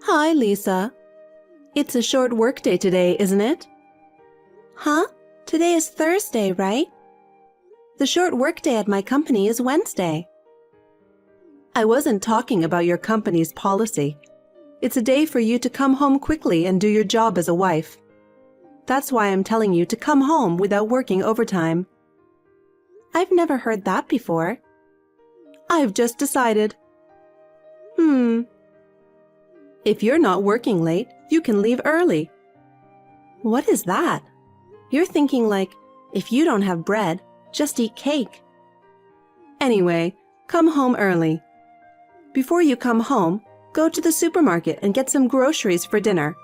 Hi, Lisa. It's a short workday today, isn't it? Huh? Today is Thursday, right? The short workday at my company is Wednesday. I wasn't talking about your company's policy. It's a day for you to come home quickly and do your job as a wife. That's why I'm telling you to come home without working overtime. I've never heard that before. I've just decided. If you're not working late, you can leave early. What is that? You're thinking like, if you don't have bread, just eat cake. Anyway, come home early. Before you come home, go to the supermarket and get some groceries for dinner.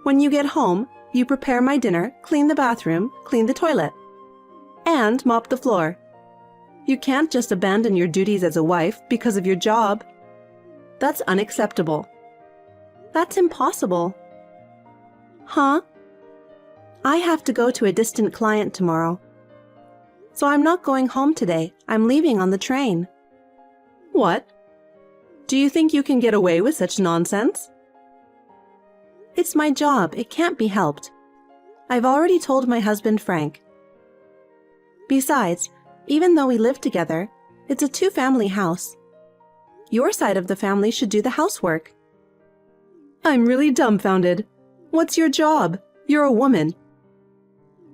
When you get home, you prepare my dinner, clean the bathroom, clean the toilet, and mop the floor. You can't just abandon your duties as a wife because of your job. That's unacceptable. That's impossible. Huh? I have to go to a distant client tomorrow. So I'm not going home today. I'm leaving on the train. What? Do you think you can get away with such nonsense? It's my job. It can't be helped. I've already told my husband Frank. Besides, even though we live together, it's a two-family house. Your side of the family should do the housework. I'm really dumbfounded. What's your job? You're a woman.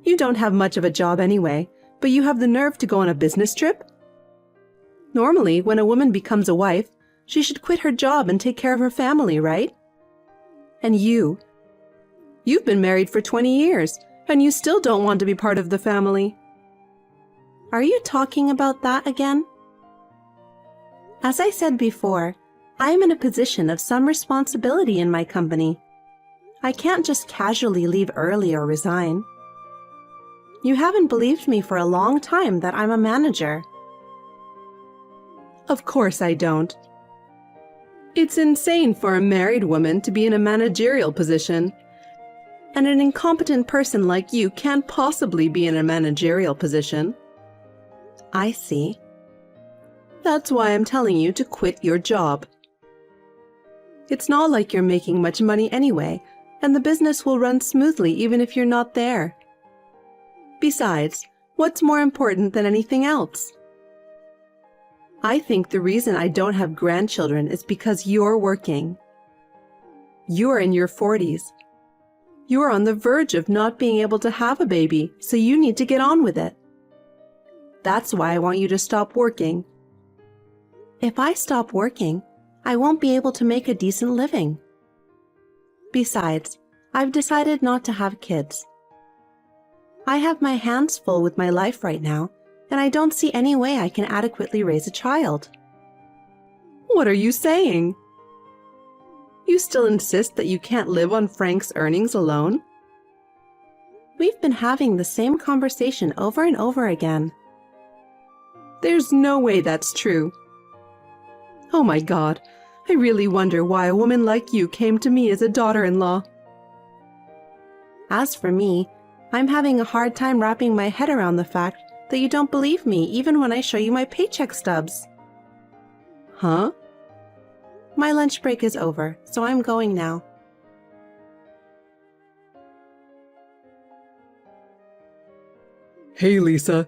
You don't have much of a job anyway, but you have the nerve to go on a business trip? Normally, when a woman becomes a wife, she should quit her job and take care of her family, right? And you've been married for 20 years, and you still don't want to be part of the family. Are you talking about that again? As I said before, I am in a position of some responsibility in my company. I can't just casually leave early or resign. You haven't believed me for a long time that I'm a manager. Of course I don't. It's insane for a married woman to be in a managerial position, and an incompetent person like you can't possibly be in a managerial position. I see. That's why I'm telling you to quit your job. It's not like you're making much money anyway, and the business will run smoothly even if you're not there. Besides, what's more important than anything else? I think the reason I don't have grandchildren is because you're working. You're in your 40s. You're on the verge of not being able to have a baby, so you need to get on with it. That's why I want you to stop working. If I stop working, I won't be able to make a decent living. Besides, I've decided not to have kids. I have my hands full with my life right now, and I don't see any way I can adequately raise a child. What are you saying? You still insist that you can't live on Frank's earnings alone? We've been having the same conversation over and over again. There's no way that's true. Oh my God, I really wonder why a woman like you came to me as a daughter-in-law. As for me, I'm having a hard time wrapping my head around the fact that you don't believe me even when I show you my paycheck stubs. Huh? My lunch break is over, so I'm going now. Hey, Lisa.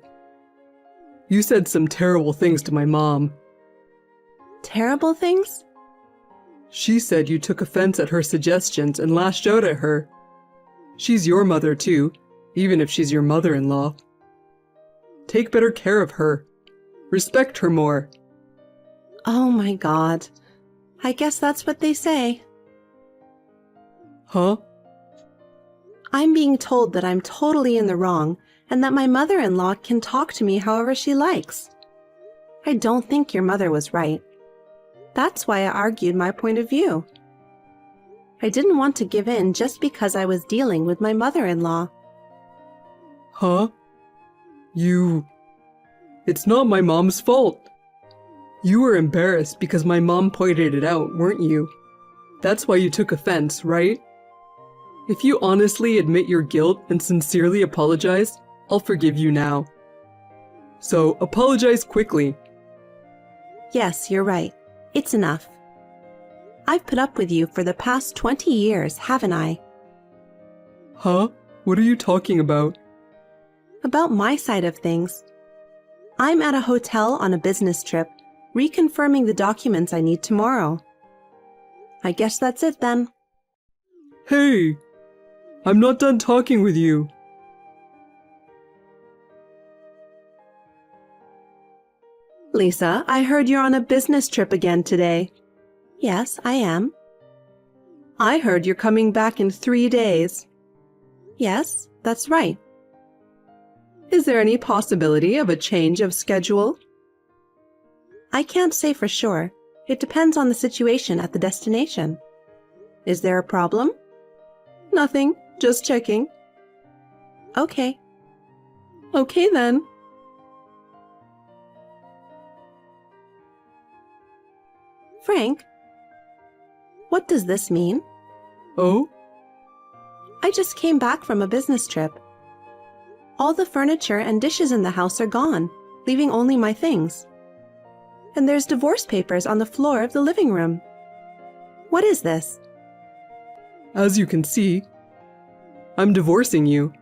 You said some terrible things to my mom. Terrible things? She said you took offense at her suggestions and lashed out at her. She's your mother too, even if she's your mother-in-law. Take better care of her. Respect her more. Oh my God. I guess that's what they say. Huh? I'm being told that I'm totally in the wrong and that my mother-in-law can talk to me however she likes. I don't think your mother was right. That's why I argued my point of view. I didn't want to give in just because I was dealing with my mother-in-law. Huh? It's not my mom's fault. You were embarrassed because my mom pointed it out, weren't you? That's why you took offense, right? If you honestly admit your guilt and sincerely apologize, I'll forgive you now. So apologize quickly. Yes, you're right. It's enough. I've put up with you for the past 20 years, haven't I? Huh? What are you talking about? About my side of things. I'm at a hotel on a business trip, reconfirming the documents I need tomorrow. I guess that's it then. Hey! I'm not done talking with you. Lisa, I heard you're on a business trip again today. Yes, I am. I heard you're coming back in 3 days. Yes, that's right. Is there any possibility of a change of schedule? I can't say for sure. It depends on the situation at the destination. Is there a problem? Nothing, just checking. Okay. Okay then. Frank, what does this mean? Oh? I just came back from a business trip. All the furniture and dishes in the house are gone, leaving only my things. And there's divorce papers on the floor of the living room. What is this? As you can see, I'm divorcing you.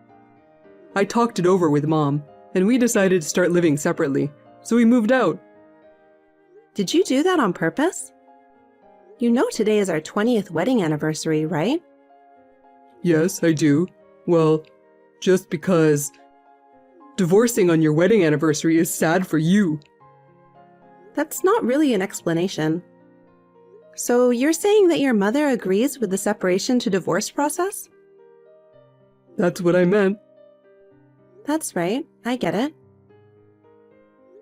I talked it over with Mom, and we decided to start living separately, so we moved out. Did you do that on purpose? You know today is our 20th wedding anniversary, right? Yes, I do. Well, just because divorcing on your wedding anniversary is sad for you. That's not really an explanation. So you're saying that your mother agrees with the separation to divorce process? That's what I meant. That's right, I get it.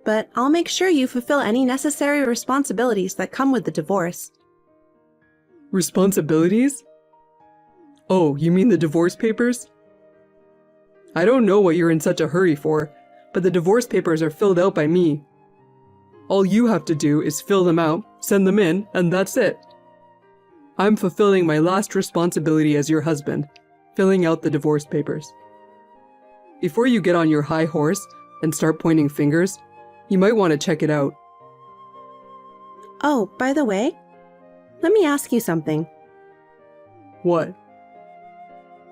But I'll make sure you fulfill any necessary responsibilities that come with the divorce. Responsibilities? Oh, you mean the divorce papers? I don't know what you're in such a hurry for, but the divorce papers are filled out by me. All you have to do is fill them out, send them in, and that's it. I'm fulfilling my last responsibility as your husband, filling out the divorce papers. Before you get on your high horse and start pointing fingers, you might want to check it out. Oh, by the way, let me ask you something. What?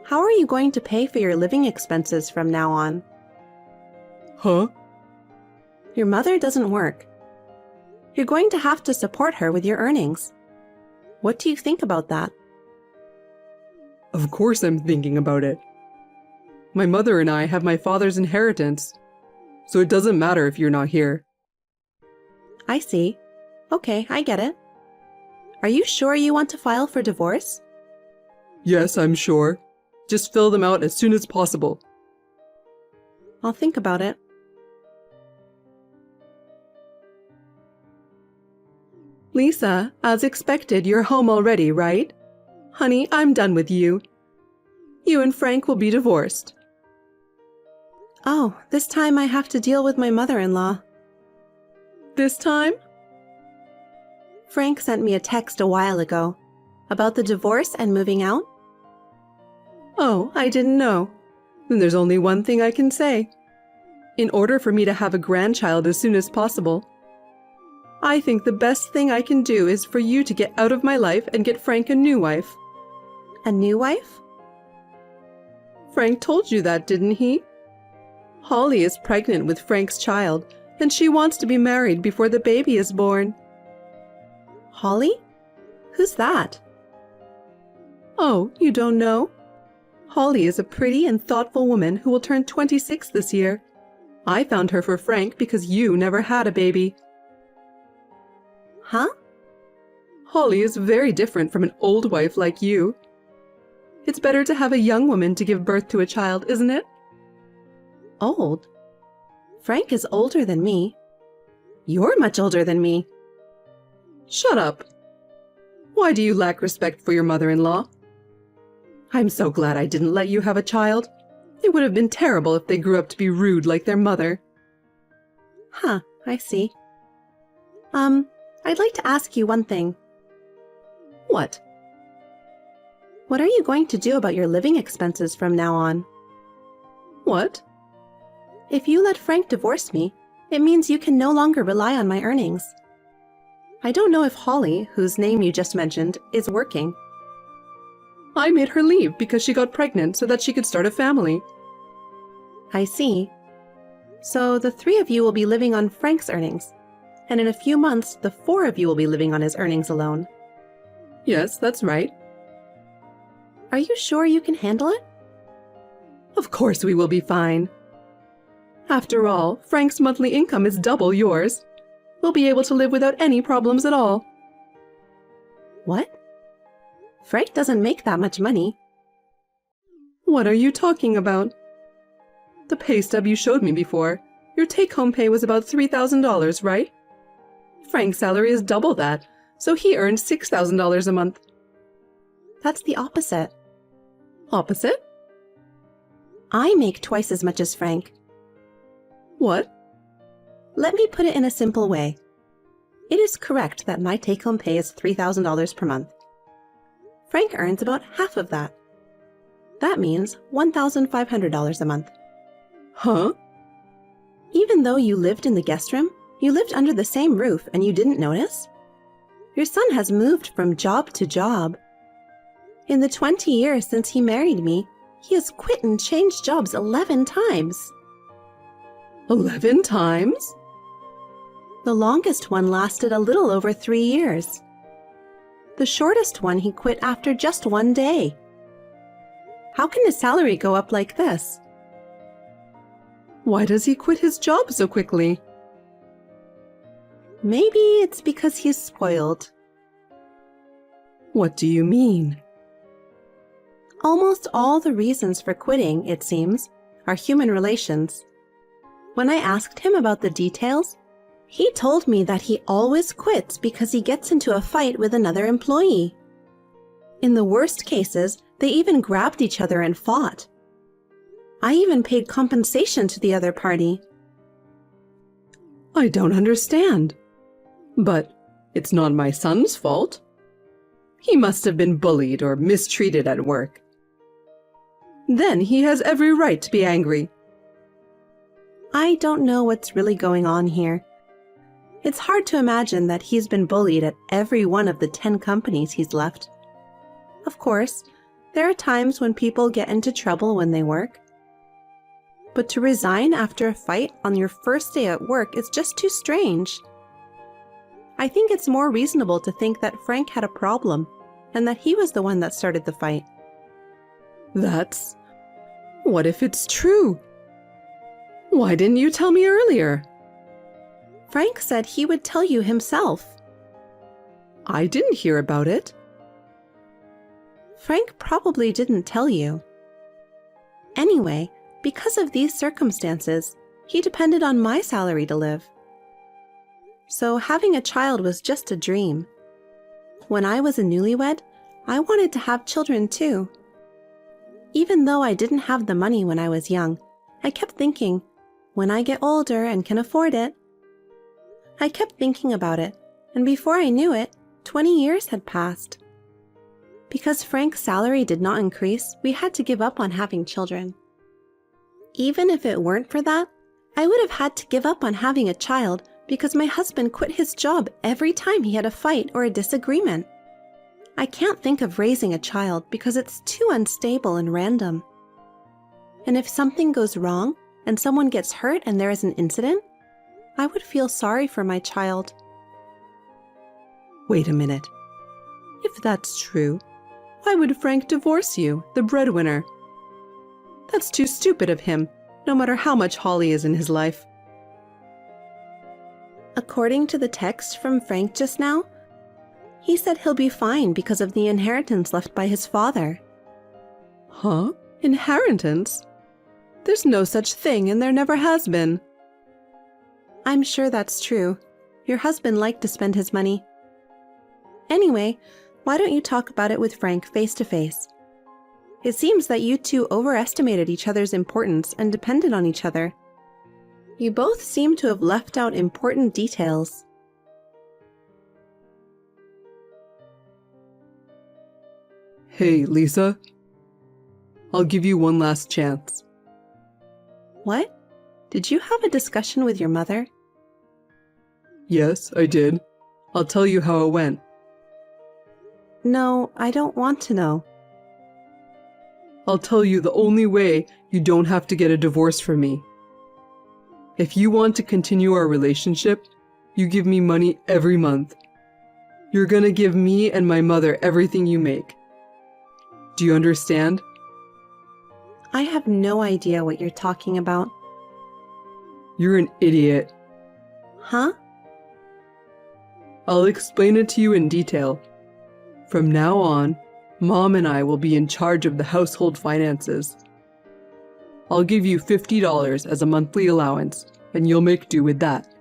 How are you going to pay for your living expenses from now on? Huh? Your mother doesn't work. You're going to have to support her with your earnings. What do you think about that? Of course I'm thinking about it. My mother and I have my father's inheritance, so it doesn't matter if you're not here. I see. Okay, I get it. Are you sure you want to file for divorce? Yes, I'm sure. Just fill them out as soon as possible. I'll think about it. Lisa, as expected, you're home already, right? Honey, I'm done with you. You and Frank will be divorced. Oh, this time I have to deal with my mother-in-law. This time? Frank sent me a text a while ago about the divorce and moving out. Oh, I didn't know. Then there's only one thing I can say. In order for me to have a grandchild as soon as possible, I think the best thing I can do is for you to get out of my life and get Frank a new wife. A new wife? Frank told you that, didn't he? Holly is pregnant with Frank's child, and she wants to be married before the baby is born. Holly? Who's that? Oh, you don't know? Holly is a pretty and thoughtful woman who will turn 26 this year. I found her for Frank because you never had a baby. Huh? Holly is very different from an old wife like you. It's better to have a young woman to give birth to a child, isn't it? Old? Frank is older than me. You're much older than me. Shut up. Why do you lack respect for your mother-in-law? I'm so glad I didn't let you have a child. It would have been terrible if they grew up to be rude like their mother. Huh, I see. I'd like to ask you one thing. What? What are you going to do about your living expenses from now on? What? If you let Frank divorce me, it means you can no longer rely on my earnings. I don't know if Holly, whose name you just mentioned, is working. I made her leave because she got pregnant so that she could start a family. I see. So the three of you will be living on Frank's earnings, and in a few months, the four of you will be living on his earnings alone. Yes, that's right. Are you sure you can handle it? Of course we will be fine. After all, Frank's monthly income is double yours. We'll be able to live without any problems at all. What? Frank doesn't make that much money. What are you talking about? The pay stub you showed me before, your take-home pay was about $3,000, right? Frank's salary is double that, so he earns $6,000 a month. That's the opposite. Opposite? I make twice as much as Frank. What? Let me put it in a simple way. It is correct that my take-home pay is $3,000 per month. Frank earns about half of that. That means $1,500 a month. Huh? Even though you lived in the guest room, you lived under the same roof and you didn't notice? Your son has moved from job to job. In the 20 years since he married me, he has quit and changed jobs 11 times. 11 times? The longest one lasted a little over 3 years. The shortest one he quit after just 1 day. How can his salary go up like this? Why does he quit his job so quickly? Maybe it's because he's spoiled. What do you mean? Almost all the reasons for quitting, it seems, are human relations. When I asked him about the details, he told me that he always quits because he gets into a fight with another employee. In the worst cases, they even grabbed each other and fought. I even paid compensation to the other party. I don't understand. But it's not my son's fault. He must have been bullied or mistreated at work. Then he has every right to be angry. I don't know what's really going on here. It's hard to imagine that he's been bullied at every one of the 10 companies he's left. Of course, there are times when people get into trouble when they work. But to resign after a fight on your first day at work is just too strange. I think it's more reasonable to think that Frank had a problem and that he was the one that started the fight. What if it's true? Why didn't you tell me earlier? Frank said he would tell you himself. I didn't hear about it. Frank probably didn't tell you. Anyway, because of these circumstances, he depended on my salary to live. So having a child was just a dream. When I was a newlywed, I wanted to have children too. Even though I didn't have the money when I was young, I kept thinking, when I get older and can afford it. I kept thinking about it, and before I knew it, 20 years had passed. Because Frank's salary did not increase, we had to give up on having children. Even if it weren't for that, I would have had to give up on having a child because my husband quit his job every time he had a fight or a disagreement. I can't think of raising a child because it's too unstable and random. And if something goes wrong and someone gets hurt and there is an incident, I would feel sorry for my child. Wait a minute. If that's true, why would Frank divorce you, the breadwinner? That's too stupid of him, no matter how much Holly is in his life. According to the text from Frank just now, he said he'll be fine because of the inheritance left by his father. Huh? Inheritance? There's no such thing and there never has been. I'm sure that's true. Your husband liked to spend his money. Anyway, why don't you talk about it with Frank face to face? It seems that you two overestimated each other's importance and depended on each other. You both seem to have left out important details. Hey, Lisa. I'll give you one last chance. What? Did you have a discussion with your mother? Yes, I did. I'll tell you how it went. No, I don't want to know. I'll tell you the only way you don't have to get a divorce from me. If you want to continue our relationship, you give me money every month. You're gonna give me and my mother everything you make. Do you understand? I have no idea what you're talking about. You're an idiot. Huh? I'll explain it to you in detail. From now on, Mom and I will be in charge of the household finances. I'll give you $50 as a monthly allowance, and you'll make do with that.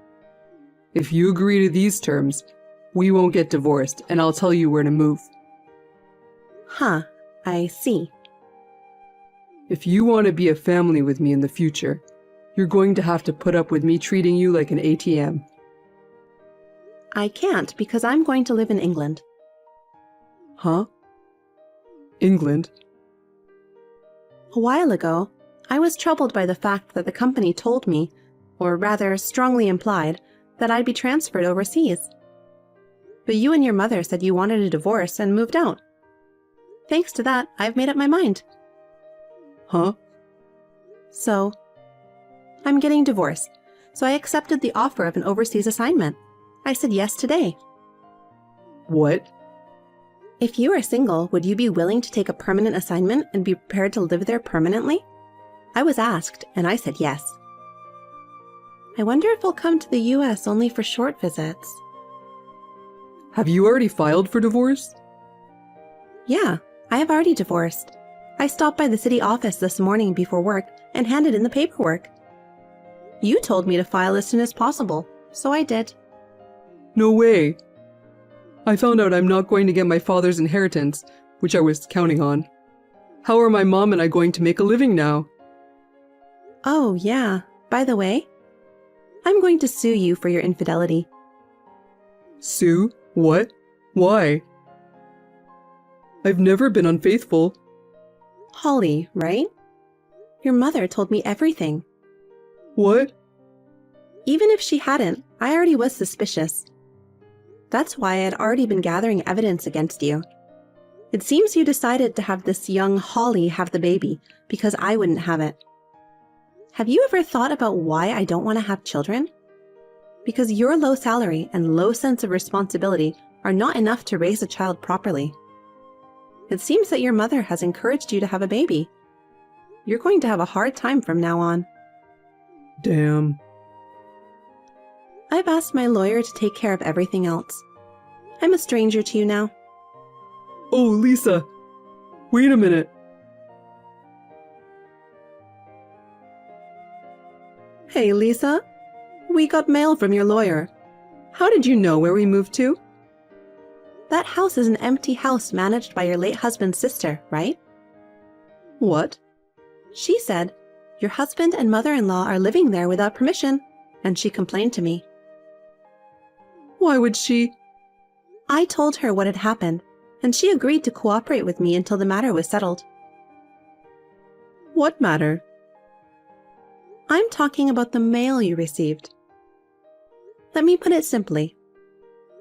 If you agree to these terms, we won't get divorced, and I'll tell you where to move. Huh, I see. If you want to be a family with me in the future, you're going to have to put up with me treating you like an ATM. I can't because I'm going to live in England. Huh? England? A while ago, I was troubled by the fact that the company told me, or rather strongly implied, that I'd be transferred overseas. But you and your mother said you wanted a divorce and moved out. Thanks to that, I've made up my mind. Huh? So, I'm getting divorced, so I accepted the offer of an overseas assignment. I said yes today. What? If you are single, would you be willing to take a permanent assignment and be prepared to live there permanently? I was asked, and I said yes. I wonder if I'll come to the US only for short visits. Have you already filed for divorce? Yeah, I have already divorced. I stopped by the city office this morning before work and handed in the paperwork. You told me to file as soon as possible, so I did. No way. I found out I'm not going to get my father's inheritance, which I was counting on. How are my mom and I going to make a living now? Oh, yeah. By the way, I'm going to sue you for your infidelity. Sue? What? Why? I've never been unfaithful. Holly, right? Your mother told me everything. What? Even if she hadn't, I already was suspicious. That's why I had already been gathering evidence against you. It seems you decided to have this young Holly have the baby because I wouldn't have it. Have you ever thought about why I don't want to have children? Because your low salary and low sense of responsibility are not enough to raise a child properly. It seems that your mother has encouraged you to have a baby. You're going to have a hard time from now on. Damn. I've asked my lawyer to take care of everything else. I'm a stranger to you now. Oh, Lisa. Wait a minute. Hey, Lisa. We got mail from your lawyer. How did you know where we moved to? That house is an empty house managed by your late husband's sister, right? What? She said, your husband and mother-in-law are living there without permission, and she complained to me. Why would she? I told her what had happened, and she agreed to cooperate with me until the matter was settled. What matter? I'm talking about the mail you received. Let me put it simply.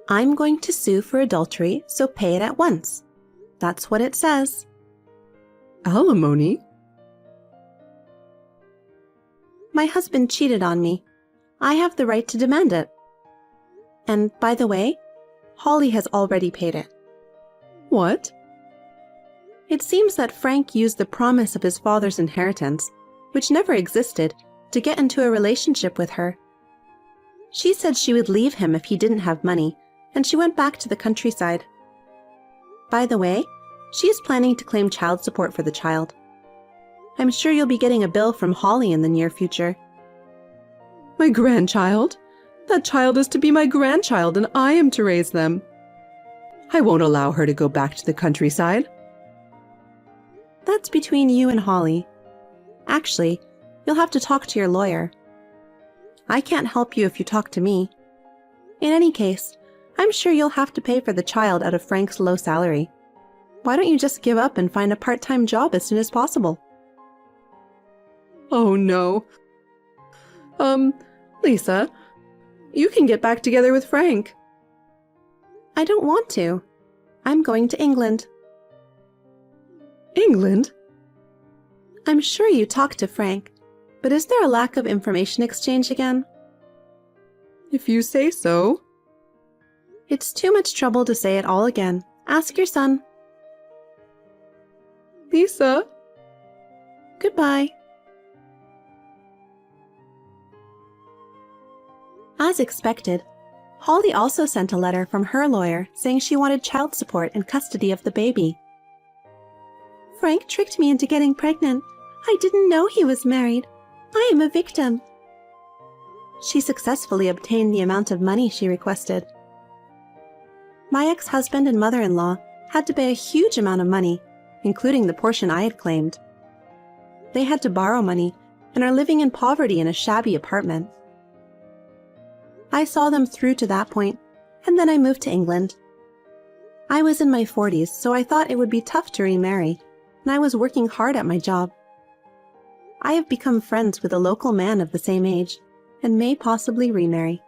I'm going to sue for adultery, so pay it at once. That's what it says. Alimony? My husband cheated on me. I have the right to demand it. And by the way, Holly has already paid it. What? It seems that Frank used the promise of his father's inheritance, which never existed, to get into a relationship with her. She said she would leave him if he didn't have money, and she went back to the countryside. By the way, she is planning to claim child support for the child. I'm sure you'll be getting a bill from Holly in the near future. My grandchild? That child is to be my grandchild, and I am to raise them. I won't allow her to go back to the countryside. That's between you and Holly. Actually, you'll have to talk to your lawyer. I can't help you if you talk to me. In any case, I'm sure you'll have to pay for the child out of Frank's low salary. Why don't you just give up and find a part-time job as soon as possible? Oh no. Lisa, you can get back together with Frank. I don't want to. I'm going to England. England? I'm sure you talked to Frank, but is there a lack of information exchange again? If you say so. It's too much trouble to say it all again. Ask your son. Lisa? Goodbye. As expected, Holly also sent a letter from her lawyer saying she wanted child support and custody of the baby. Frank tricked me into getting pregnant. I didn't know he was married. I am a victim. She successfully obtained the amount of money she requested. My ex-husband and mother-in-law had to pay a huge amount of money, including the portion I had claimed. They had to borrow money and are living in poverty in a shabby apartment. I saw them through to that point, and then I moved to England. I was in my 40s, so I thought it would be tough to remarry, and I was working hard at my job. I have become friends with a local man of the same age, and may possibly remarry.